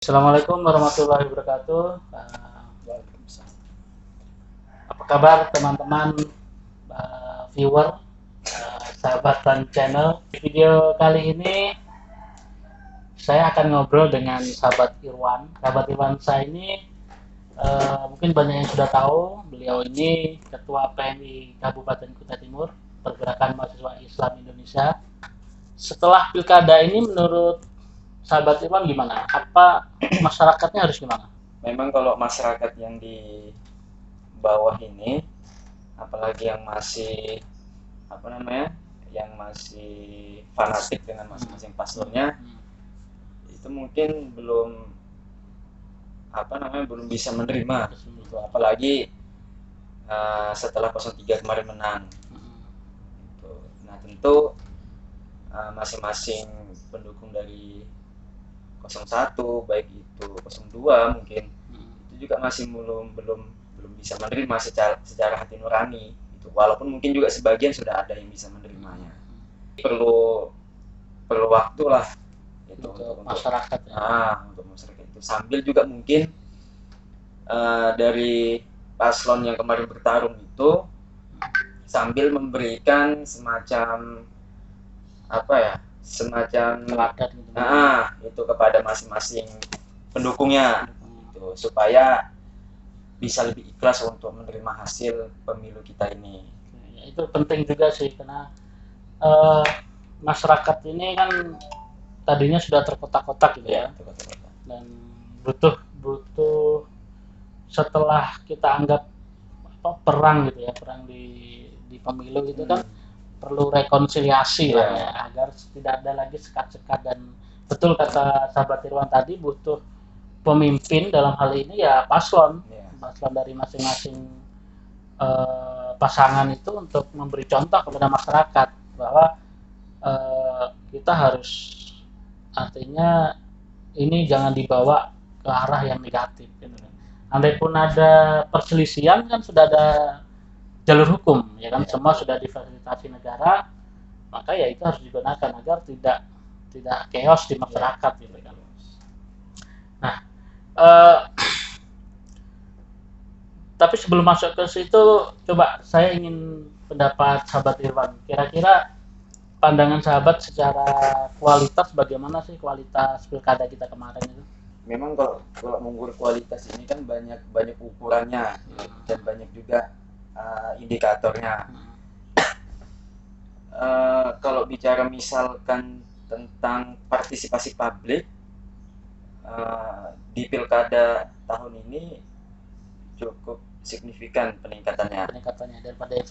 Assalamualaikum warahmatullahi wabarakatuh. Apa kabar teman-teman viewer sahabat dan channel? Video kali ini saya akan ngobrol dengan sahabat Irwan. Sahabat Irwan saya ini mungkin banyak yang sudah tahu, beliau ini Ketua PMI Kabupaten Kutai Timur, Pergerakan Mahasiswa Islam Indonesia. Setelah pilkada ini menurut sahabat Irwan gimana? Apa masyarakatnya harus gimana? Memang kalau masyarakat yang di bawah ini, apalagi yang masih yang masih fanatik dengan masing-masing paslonnya, itu mungkin belum belum bisa menerima itu, apalagi setelah 03 kemarin menang. Nah tentu masing-masing pendukung dari 01 baik itu 02 mungkin itu juga masih belum bisa menerima secara hati nurani itu, walaupun mungkin juga sebagian sudah ada yang bisa menerimanya. Perlu waktu lah itu untuk masyarakat untuk masyarakat itu, sambil juga mungkin dari paslon yang kemarin bertarung itu sambil memberikan semacam teladan gitu. Itu kepada masing-masing pendukungnya gitu, supaya bisa lebih ikhlas untuk menerima hasil pemilu kita ini. Ya, itu penting juga sih, karena masyarakat ini kan tadinya sudah terkotak-kotak gitu ya. Dan butuh setelah kita anggap perang gitu ya, perang di pemilu gitu kan perlu rekonsiliasi lah ya, agar tidak ada lagi sekat-sekat. Dan betul kata sahabat Irwan tadi, butuh pemimpin dalam hal ini ya paslon dari masing-masing pasangan itu untuk memberi contoh kepada masyarakat bahwa kita harus, artinya ini jangan dibawa ke arah yang negatif gitu. Andai pun ada perselisihan kan sudah ada jalur hukum ya kan, semua sudah difasilitasi negara, maka ya itu harus digunakan agar tidak chaos di masyarakat gitu kan. Nah, tapi sebelum masuk ke situ, coba saya ingin pendapat sahabat Irwan. Kira-kira pandangan sahabat secara kualitas, bagaimana sih kualitas pilkada kita kemarin itu? Memang kalau mengukur kualitas ini kan banyak ukurannya dan banyak juga indikatornya. Kalau bicara misalkan tentang partisipasi publik di pilkada tahun ini cukup signifikan peningkatannya daripada yang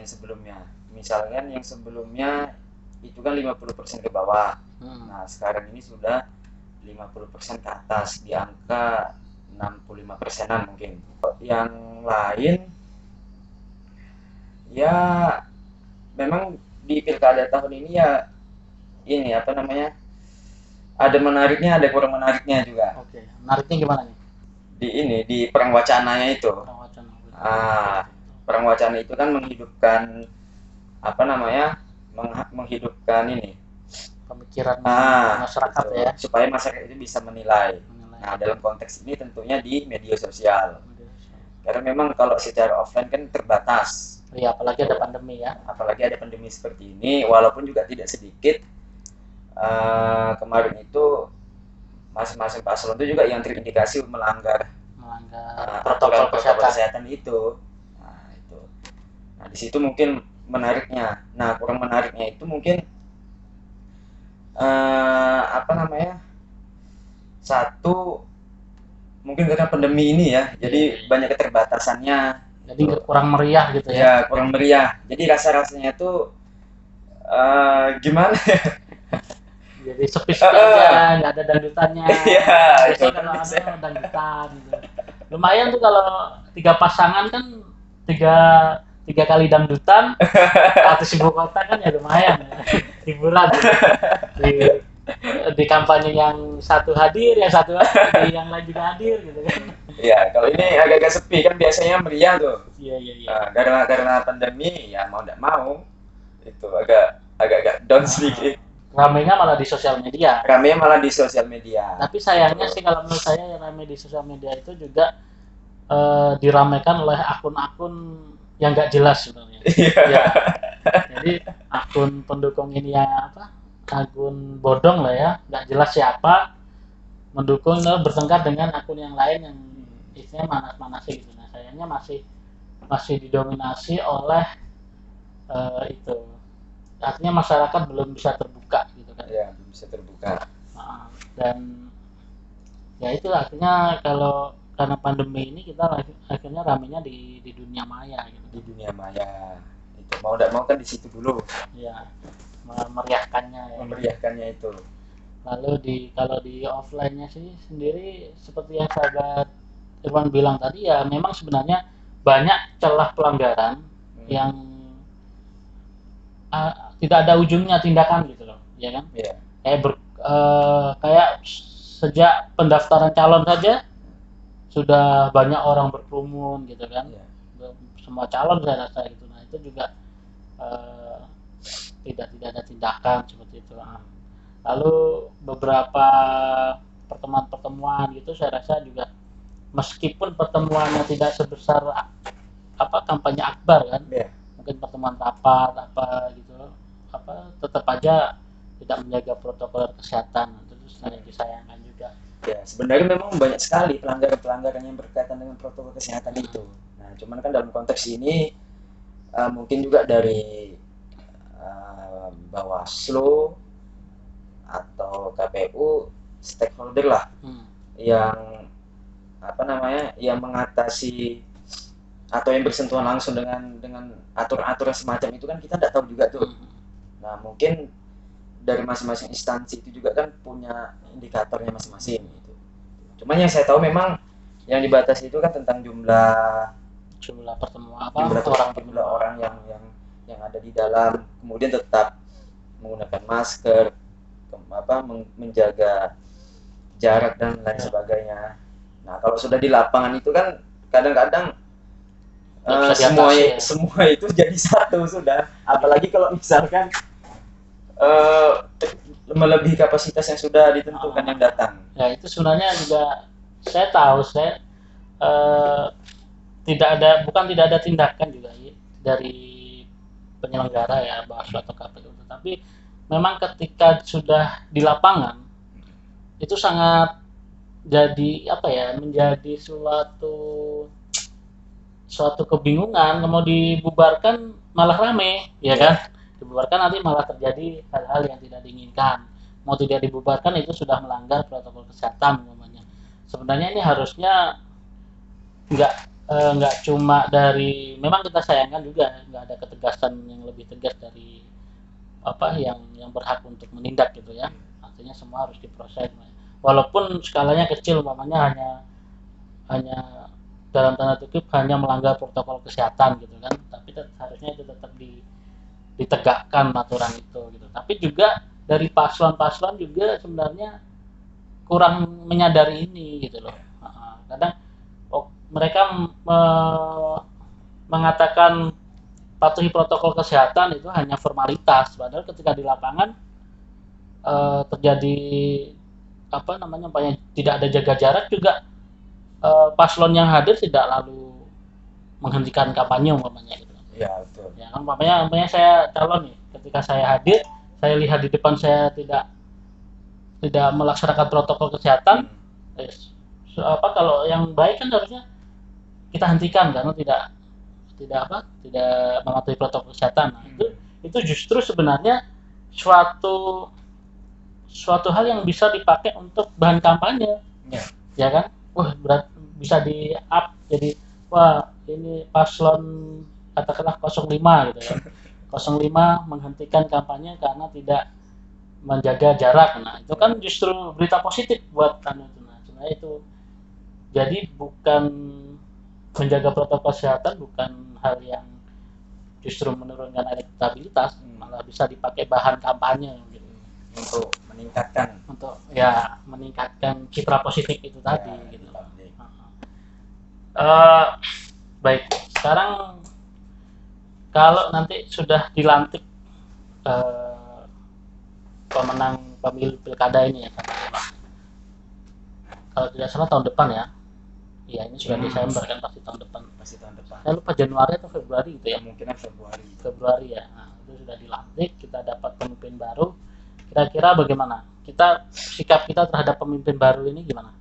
sebelumnya. Misalkan yang sebelumnya itu kan 50% ke bawah. Nah sekarang ini sudah 50% ke atas, di angka 65%-an mungkin. Yang lain ya memang di pilkada tahun ini ya ini ada menariknya, ada kurang menariknya juga. Oke, menariknya gimana nih? Di perang wacananya itu. Perang wacana itu kan menghidupkan menghidupkan ini pemikiran masyarakat gitu, ya, supaya masyarakat itu bisa menilai. Nah dalam konteks ini tentunya di media sosial. Karena memang kalau secara offline kan terbatas. Iya, apalagi ada pandemi ya. Apalagi ada pandemi seperti ini, walaupun juga tidak sedikit kemarin itu masing-masing paslon itu juga yang terindikasi melanggar protokol kesehatan itu. Nah di situ mungkin menariknya. Nah kurang menariknya itu mungkin satu mungkin karena pandemi ini ya, jadi banyak keterbatasannya, jadi kurang meriah gitu ya kurang meriah, jadi rasanya tuh gimana ya, jadi sepi-sepi aja, nggak ada dangdutannya. Biasanya kalau ada dangdutan gitu. Lumayan tuh kalau 3 pasangan kan tiga kali dangdutan artis ibu kota kan ya lumayan ya. Hiburan di kampanye yang satu hadir, yang satu hadir, yang lain juga hadir gitu kan. Iya, kalau ini agak-agak sepi kan, biasanya meriah tuh. Iya. Karena pandemi ya mau tidak mau itu agak down sedikit. ramenya malah di sosial media. Ramenya malah di sosial media. Tapi sayangnya sih kalau menurut saya yang rame di sosial media itu juga diramaikan oleh akun-akun yang nggak jelas sebenarnya. Ya. Jadi akun pendukung ini yang akun bodong lah ya, nggak jelas siapa, mendukung bertengkar dengan akun yang lain yang isinya manas-manasi gitu. Nah sayangnya masih didominasi oleh itu. Artinya masyarakat belum bisa terbuka gitu kan. Ya, belum bisa terbuka. Dan ya itu artinya kalau karena pandemi ini kita akhirnya ramenya di dunia maya gitu. Di dunia maya itu mau tidak mau kan di situ dulu. Ya, memeriahkannya ya. Memeriahkannya itu. Lalu kalau di offline-nya sih sendiri seperti yang sahabat Irwan bilang tadi ya memang sebenarnya banyak celah pelanggaran yang tidak ada ujungnya tindakan gitu loh, ya kan? Yeah. Kayak sejak pendaftaran calon saja sudah banyak orang berkerumun gitu kan? Yeah. Semua calon saya rasa gitu. Nah itu juga tidak ada tindakan seperti itu. Lalu beberapa pertemuan gitu saya rasa juga meskipun pertemuannya tidak sebesar kampanye akbar kan, mungkin pertemuan rapat gitu, tetap aja tidak menjaga protokol kesehatan, itu sangat disayangkan juga. Ya sebenarnya memang banyak sekali pelanggaran yang berkaitan dengan protokol kesehatan itu. Nah cuman kan dalam konteks ini mungkin juga dari Bawaslu atau KPU stakeholder lah yang yang mengatasi atau yang bersentuhan langsung dengan aturan-aturan semacam itu kan kita tidak tahu juga tuh. Nah mungkin dari masing-masing instansi itu juga kan punya indikatornya masing-masing gitu. Cuman yang saya tahu memang yang dibatasi itu kan tentang jumlah pertemuan jumlah orang yang ada di dalam, kemudian tetap menggunakan masker, menjaga jarak dan lain sebagainya. Nah kalau sudah di lapangan itu kan kadang-kadang semua itu jadi satu sudah. Apalagi kalau misalkan melebihi kapasitas yang sudah ditentukan yang datang. Ya itu sebenarnya juga saya tahu tidak ada tindakan juga dari penyelenggara ya Bawaslu atau KPU, tapi memang ketika sudah di lapangan itu sangat menjadi suatu kebingungan. Mau dibubarkan malah rame ya kan, dibubarkan nanti malah terjadi hal-hal yang tidak diinginkan. Mau tidak dibubarkan itu sudah melanggar protokol kesehatan namanya. Sebenarnya ini harusnya nggak cuma dari, memang kita sayangkan juga nggak ada ketegasan yang lebih tegas dari yang berhak untuk menindak gitu ya. Artinya semua harus diproses walaupun skalanya kecil, umpamanya hanya dalam tanda kutip hanya melanggar protokol kesehatan gitu kan, tapi harusnya itu tetap ditegakkan aturan itu gitu. Tapi juga dari paslon juga sebenarnya kurang menyadari ini gitu loh. Kadang mereka mengatakan patuhi protokol kesehatan itu hanya formalitas, padahal ketika di lapangan terjadi tidak ada jaga jarak juga, paslon yang hadir tidak lalu menghentikan kampanye umpamanya gitu. Ya betul. Ya kan umpamanya saya calon nih, ketika saya hadir saya lihat di depan saya tidak melaksanakan protokol kesehatan, kalau yang baik kan harusnya kita hentikan karena tidak mematuhi protokol kesehatan. Nah, itu justru sebenarnya suatu hal yang bisa dipakai untuk bahan kampanye, ya kan? Bisa di up jadi ini paslon katakanlah 05 gitu ya. 05 menghentikan kampanye karena tidak menjaga jarak. Nah, itu kan justru berita positif buat kami. Nah, sebenarnya itu jadi bukan menjaga protokol kesehatan, bukan hal yang justru menurunkan elektabilitas, malah bisa dipakai bahan kampanye gitu. Untuk meningkatkan citra positif itu tadi gitu. Baik, sekarang kalau nanti sudah dilantik pemenang pemilu pilkada ini ya, kalau tidak salah tahun depan ya. Iya, ini sudah Desember kan, pasti tahun depan. Pasti tahun depan. Saya lupa Januari atau Februari gitu ya. Kemungkinan Februari. Februari ya. Nah, itu sudah dilantik, kita dapat pemimpin baru. Kira-kira bagaimana? Sikap kita terhadap pemimpin baru ini gimana?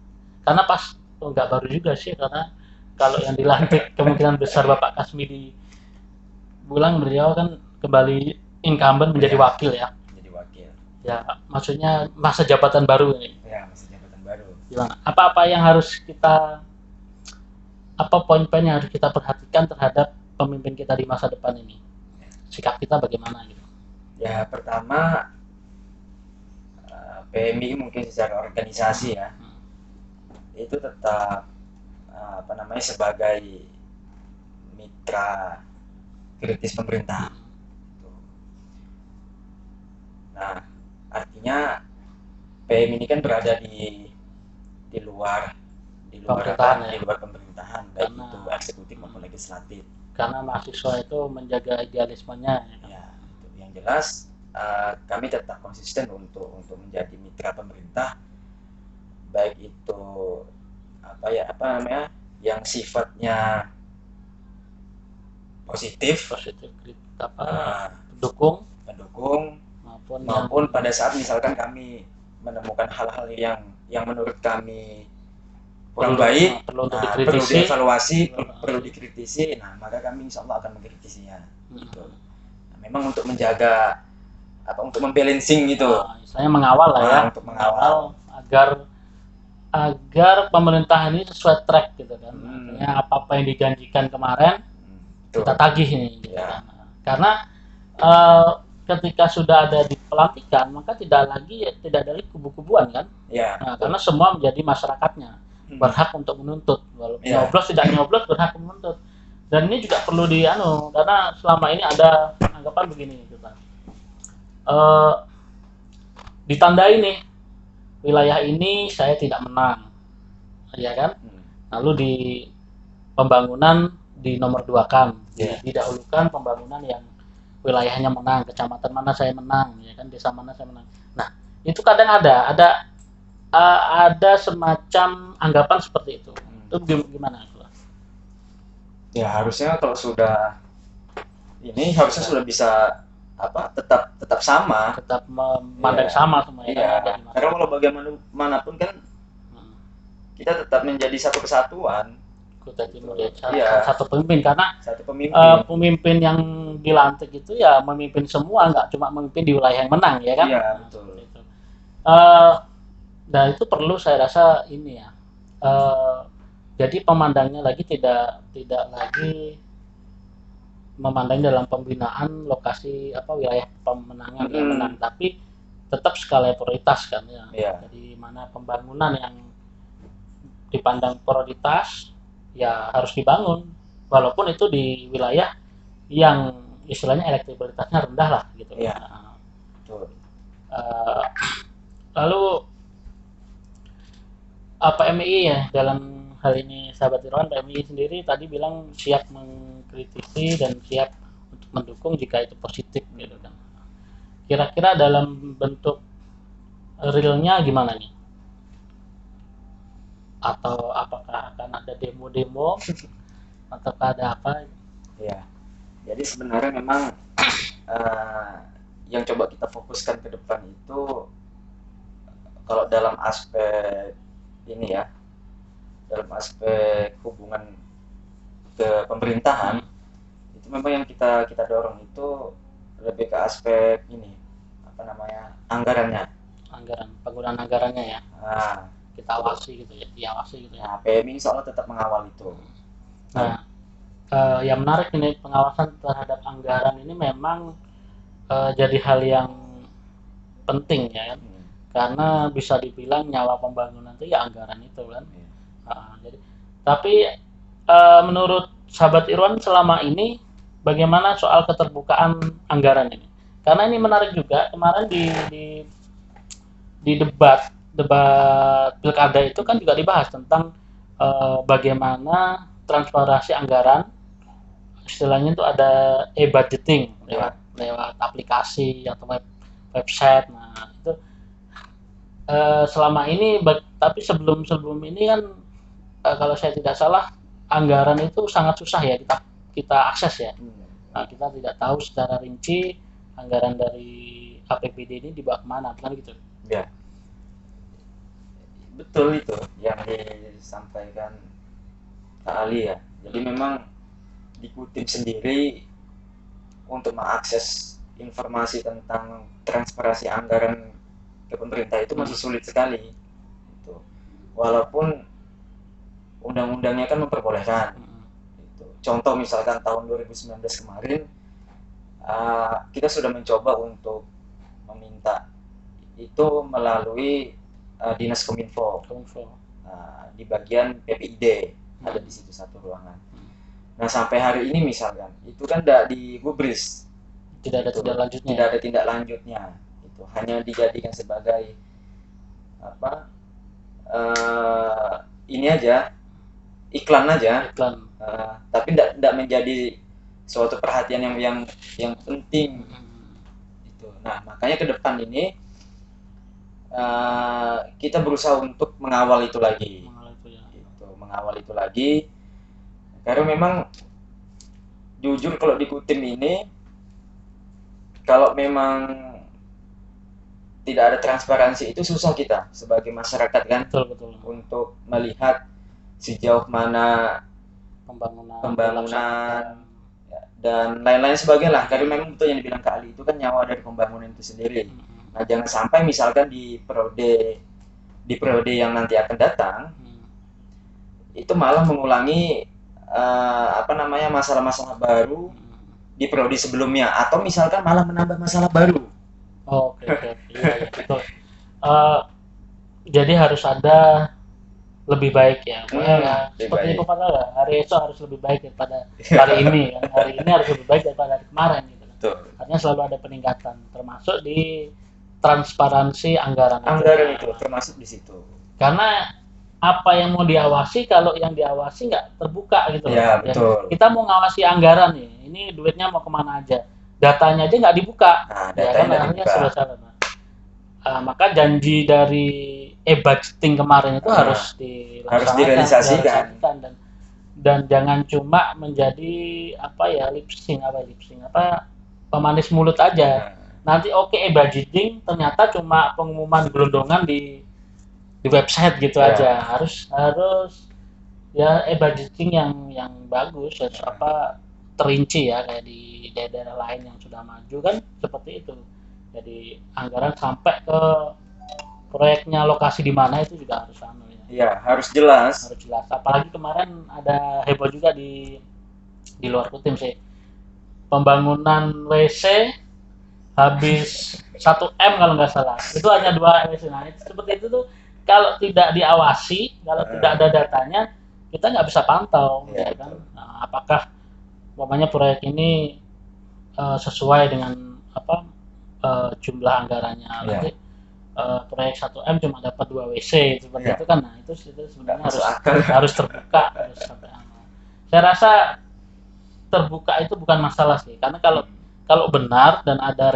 Karena nggak baru juga sih, karena kalau yang dilantik kemungkinan besar Bapak Kasmidi Bulang, beliau kan kembali incumbent menjadi wakil ya. Jadi wakil. Ya, maksudnya masa jabatan baru ini. Ya, masa jabatan baru. Gimana? Apa yang harus poin-poin yang harus kita perhatikan terhadap pemimpin kita di masa depan ini? Sikap kita bagaimana gitu? Ya, pertama PMI mungkin secara organisasi ya, itu tetap sebagai mitra kritis pemerintah. Nah, artinya PMI ini kan berada di luar pemerintahan, baik itu eksekutif maupun legislatif. Karena mahasiswa itu menjaga idealismenya. Ya, yang jelas kami tetap konsisten untuk menjadi mitra pemerintah, baik itu yang sifatnya positif pendukung maupun pada saat misalkan kami menemukan hal-hal yang menurut kami kurang baik, perlu dievaluasi, perlu dikritisi, nah maka kami insya Allah akan mengkritisinya. Gitu. Nah, memang untuk menjaga untuk membalancing itu, saya mengawal lah ya, untuk mengawal agar pemerintah ini sesuai track gitu kan. Artinya apa yang dijanjikan kemarin kita tagih ini gitu kan. Karena ketika sudah ada di pelantikan, maka tidak ada lagi kubu-kubuan kan. Nah, karena semua menjadi masyarakatnya berhak untuk menuntut, walaupun nyoblos tidak nyoblos berhak menuntut. Dan ini juga perlu karena selama ini ada anggapan begini gitu kan. Ditandai nih wilayah ini saya tidak menang, ya kan? Lalu di pembangunan di nomor 2-kan, didahulukan pembangunan yang wilayahnya menang, kecamatan mana saya menang, ya kan, desa mana saya menang. Nah, itu kadang ada semacam anggapan seperti itu. Itu gimana? Ya harusnya kalau sudah harusnya bisa tetap sama, tetap memandang sama semuanya. Iya. Karena kalau bagaimanapun kan kita tetap menjadi satu kesatuan. Kutai Timur ya, satu pemimpin, karena pemimpin yang dilantik itu ya memimpin semua, nggak cuma memimpin di wilayah yang menang, ya kan? Iya, betul. Gitu. Dan itu perlu saya rasa ini ya. Jadi pemandangnya lagi tidak lagi memandang dalam pembinaan lokasi wilayah pemenangan yang menang, tapi tetap skala prioritas kan ya. Jadi mana pembangunan yang dipandang prioritas ya harus dibangun, walaupun itu di wilayah yang istilahnya elektabilitasnya rendah lah gitu. Lalu PMI ya dalam hal ini, sahabat Irwan, PMI sendiri tadi bilang siap mengkritisi dan siap untuk mendukung jika itu positif gitu kan. Kira-kira dalam bentuk realnya gimana nih? Atau apakah akan ada demo-demo atau ada apa? Ya, jadi sebenarnya memang yang coba kita fokuskan ke depan itu kalau dalam aspek ini ya, dalam aspek hubungan ke pemerintahan, itu memang yang kita dorong itu lebih ke aspek ini anggaran, penggunaan anggarannya ya. Nah, kita awasi gitu ya, diawasi gitu ya. Nah, PMI insya Allah tetap mengawal itu. Nah, yang menarik ini, pengawasan terhadap anggaran ini memang jadi hal yang penting ya kan. Karena bisa dibilang nyawa pembangunan itu ya anggaran itu kan. Tapi menurut sahabat Irwan selama ini bagaimana soal keterbukaan anggaran ini? Karena ini menarik juga, kemarin di debat pilkada itu kan juga dibahas tentang bagaimana transparansi anggaran, istilahnya itu ada e-budgeting lewat aplikasi atau website. Nah itu selama ini, tapi sebelum ini kan kalau saya tidak salah anggaran itu sangat susah ya kita akses ya. Nah, kita tidak tahu secara rinci anggaran dari APBD ini dibawa kemana, kan gitu. Ya, betul itu yang disampaikan Kak Ali ya. Jadi memang dikutip sendiri untuk mengakses informasi tentang transparansi anggaran ke pemerintah itu masih sulit sekali. Itu. Walaupun undang-undangnya kan memperbolehkan. Itu. Contoh misalkan tahun 2019 kemarin kita sudah mencoba untuk meminta itu melalui Dinas Kominfo. Di bagian PPID ada di situ satu ruangan. Nah sampai hari ini misalkan itu kan tidak digubris, tidak ada tindak lanjutnya. Tidak ada tindak lanjutnya. Itu hanya dijadikan sebagai apa? Ini aja iklan aja. Tapi tidak menjadi suatu perhatian yang penting. Itu. Nah makanya ke depan ini kita berusaha untuk mengawal itu lagi. Mengawal itu lagi. Karena memang jujur kalau dikutip ini, kalau memang tidak ada transparansi itu susah kita sebagai masyarakat kan, betul. Untuk melihat sejauh mana pembangunan dan lain-lain sebagainya lah. Karena memang betul yang dibilang Kak Ali itu kan nyawa dari pembangunan itu sendiri. Nah jangan sampai misalkan di periode yang nanti akan datang itu malah mengulangi masalah-masalah baru di periode sebelumnya, atau misalkan malah menambah masalah baru. Oke. Iya, betul. Jadi harus ada lebih baik ya. Seperti itu kata hari esok harus lebih baik daripada hari ini kan. Hari ini harus lebih baik daripada hari kemarin gitu. Betul. Artinya selalu ada peningkatan, termasuk di transparansi anggaran itu termasuk di situ. Karena apa yang mau diawasi kalau yang diawasi nggak terbuka gitu ya, betul. Kita mau ngawasi anggaran nih, ini duitnya mau kemana aja, datanya aja nggak dibuka. Artinya salah. Maka janji dari budgeting kemarin itu harus direalisasikan dan jangan cuma menjadi lip sync pemanis mulut aja. Nanti budgeting ternyata cuma pengumuman gelondongan di website gitu aja. Harus ya budgeting yang bagus, harus terinci ya, kayak di daerah lain yang sudah maju kan seperti itu. Jadi anggaran sampai ke proyeknya, lokasi di mana itu juga harus harus jelas. Apalagi kemarin ada heboh juga di luar Kutim sih, pembangunan WC habis 1M kalau nggak salah, itu hanya 2 WC. Nah seperti itu tuh, kalau tidak diawasi, kalau tidak ada datanya, kita nggak bisa pantau, ya kan? Nah, apakah proyek ini sesuai dengan jumlah anggarannya? Nanti proyek 1M cuma dapat 2 WC seperti itu kan? Nah itu sebenarnya harus terbuka. Saya rasa terbuka itu bukan masalah sih, karena kalau benar dan ada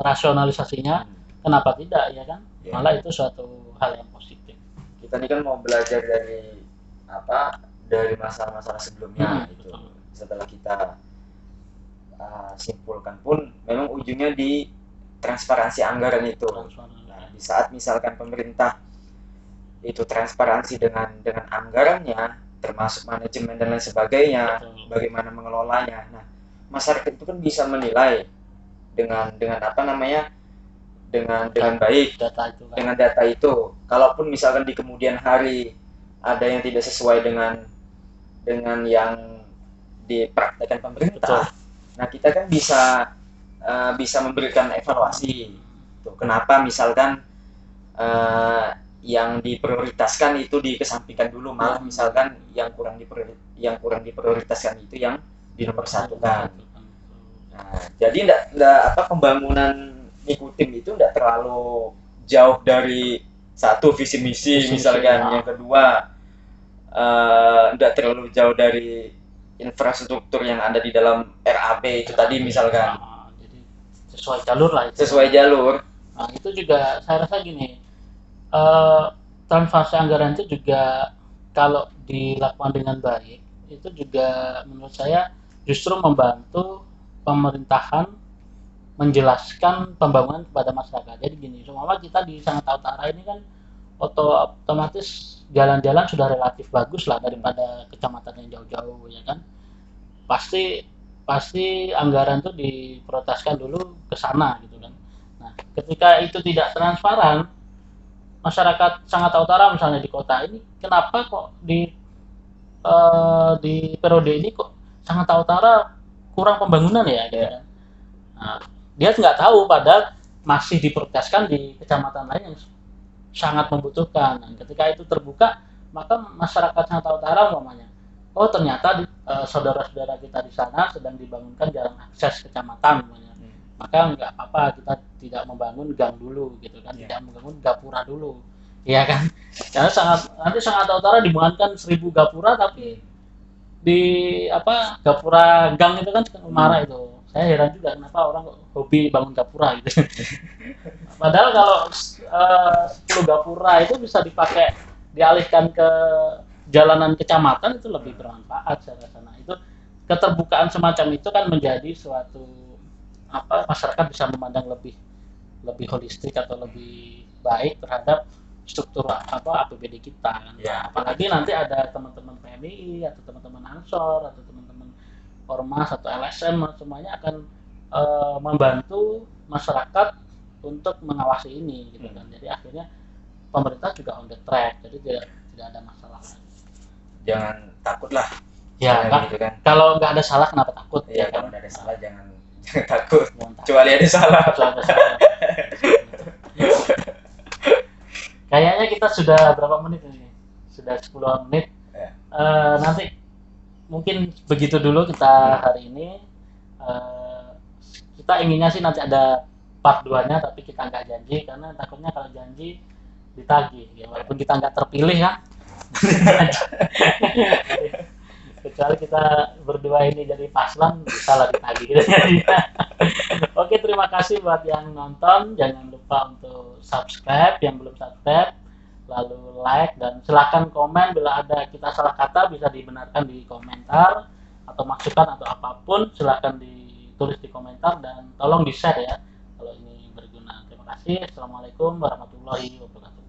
rasionalisasinya, kenapa tidak ya kan? Malah itu suatu hal yang positif. Kita ini kan mau belajar dari masalah-masalah sebelumnya gitu. Setelah kita simpulkan pun memang ujungnya di transparansi anggaran itu. Nah, di saat misalkan pemerintah itu transparansi dengan anggarannya, termasuk manajemen dan lain sebagainya, bagaimana mengelolanya. Nah, masyarakat itu kan bisa menilai dengan baik dengan data itu. Kalaupun misalkan di kemudian hari ada yang tidak sesuai dengan yang dipraktekkan pemerintah, nah kita kan bisa memberikan evaluasi. Tuh, kenapa misalkan yang diprioritaskan itu dikesampingkan dulu, malah misalkan yang kurang diprioritaskan itu yang dinomor-satukan. Nah, jadi enggak pembangunan Nikutim itu enggak terlalu jauh dari satu visi misi misalkan. Yang kedua enggak terlalu jauh dari infrastruktur yang ada di dalam RAB itu tadi misalkan. Jadi sesuai jalur lah itu. Sesuai jalur. Nah, itu juga saya rasa gini, transparansi anggaran itu juga kalau dilakukan dengan baik itu juga menurut saya justru membantu pemerintahan menjelaskan pembangunan kepada masyarakat. Jadi gini, semua kita di Sangatta Utara ini kan otomatis jalan-jalan sudah relatif bagus lah daripada kecamatan yang jauh-jauh ya kan. Pasti anggaran itu diprioritaskan dulu ke sana gitu kan. Nah, ketika itu tidak transparan, masyarakat Sangatta Utara misalnya di kota ini, kenapa kok di periode ini kok Sangatta Utara kurang pembangunan ya gitu kan. Nah, dia nggak tahu padahal masih diprioritaskan di kecamatan lain yang sangat membutuhkan. Nah, ketika itu terbuka, maka masyarakat Sangatta Utara umpamanya, oh ternyata saudara-saudara kita di sana sedang dibangunkan jalan akses kecamatan umpamanya. Maka nggak apa-apa kita tidak membangun gang dulu gitu kan, tidak membangun gapura dulu. Iya kan? Karena nanti Sangatta Utara dibangunkan 1000 gapura tapi di gapura gang itu kan marah itu. Saya heran juga kenapa orang hobi bangun gapura gitu. Padahal kalau 10 gapura itu bisa dipakai dialihkan ke jalanan kecamatan itu lebih bermanfaat saya rasa. Nah, itu keterbukaan semacam itu kan menjadi suatu masyarakat bisa memandang lebih holistik atau lebih baik terhadap struktur APBD kita kan. Ya, apalagi nanti ada teman-teman PMI atau teman-teman Ansor atau teman-teman Ormas atau LSM semuanya akan membantu masyarakat untuk mengawasi ini gitu kan. Jadi akhirnya pemerintah juga on the track, jadi tidak ada masalah. Jangan takut lah. Ya kan, gitu kan. Kalau nggak ada salah kenapa takut? Ya, kan? Kalau nggak ada salah jangan takut. Kecuali ada salah. Kayaknya kita sudah berapa menit ini? Sudah 10 menit. Ya. Nanti mungkin begitu dulu kita hari ini. Kita inginnya sih nanti ada part 2-nya, tapi kita nggak janji karena takutnya kalau janji ditagih. Ya, walaupun kita nggak terpilih kan. Kecuali kita berdua ini jadi paslan, bisa lah ditagih gitu. Oke, terima kasih buat yang nonton. Jangan lupa untuk subscribe yang belum subscribe, lalu like dan silakan komen bila ada kita salah kata, bisa dibenarkan di komentar atau masukan atau apapun silakan ditulis di komentar dan tolong di share ya kalau ini berguna. Terima kasih. Assalamualaikum warahmatullahi wabarakatuh.